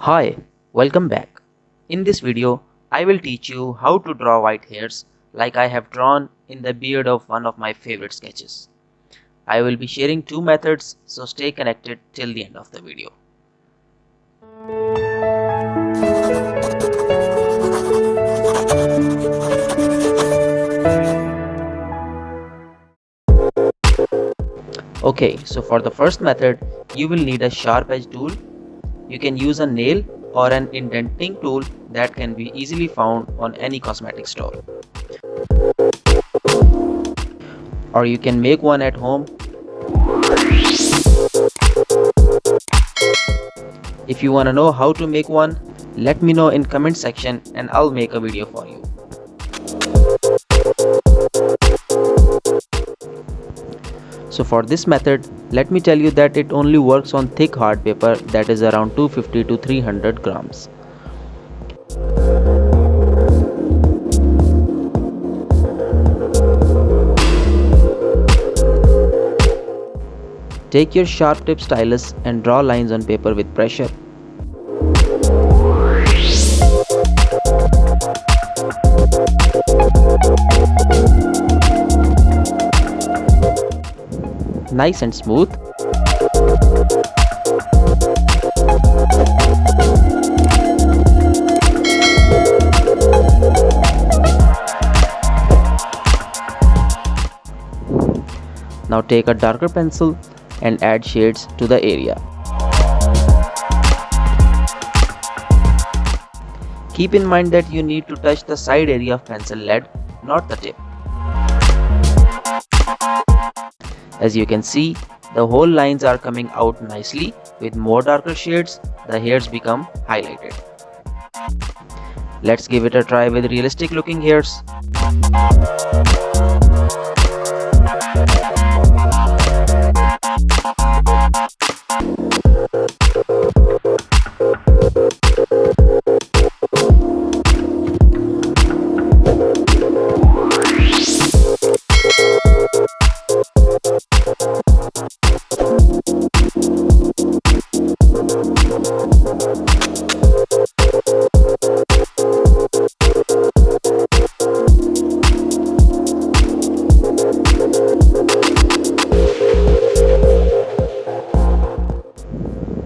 Hi, welcome back. In this video, I will teach you how to draw white hairs like I have drawn in the beard of one of my favorite sketches. I will be sharing two methods, so stay connected till the end of the video. Okay, so for the first method, you will need a sharp edge tool. You can use a nail or an indenting tool that can be easily found on any cosmetic store. Or you can make one at home. If you wanna know how to make one, let me know in comment section and I'll make a video for you. So for this method, let me tell you that it only works on thick hard paper that is around 250 to 300 grams. Take your sharp tip stylus and draw lines on paper with pressure. Nice and smooth. Now take a darker pencil and add shades to the area. Keep in mind that you need to touch the side area of pencil lead, not the tip. As you can see, the whole lines are coming out nicely. With more darker shades, the hairs become highlighted. Let's give it a try with realistic looking hairs.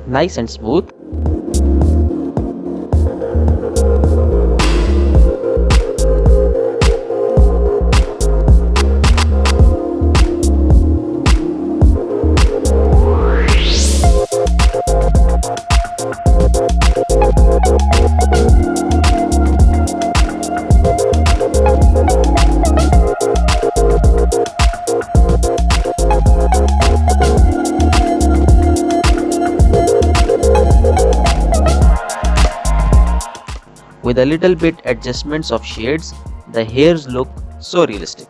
Nice and smooth. With a little bit adjustments of shades, the hairs look so realistic.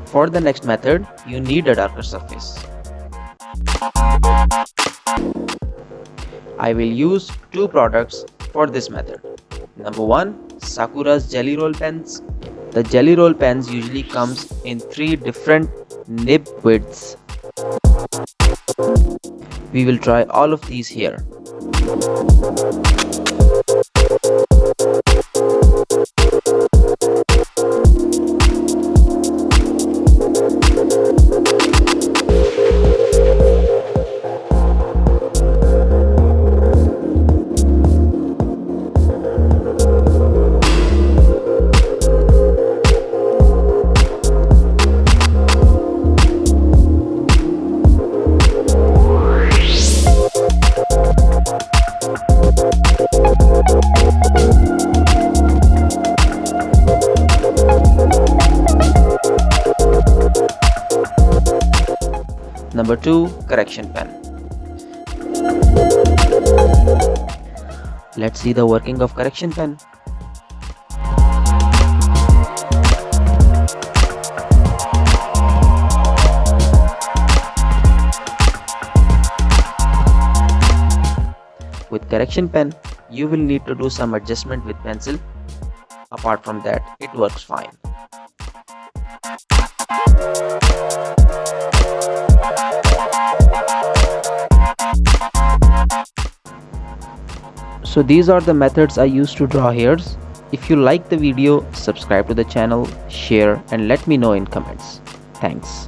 For the next method, you need a darker surface. I will use two products for this method. Number one, Sakura's Jelly Roll pens. The Jelly Roll pens usually comes in three different nib widths. We will try all of these here. Number 2, correction pen. Let's see the working of correction pen. With correction pen, you will need to do some adjustment with pencil. Apart from that, it works fine. So these are the methods I use to draw hairs. If you like the video, subscribe to the channel, share and let me know in comments. Thanks.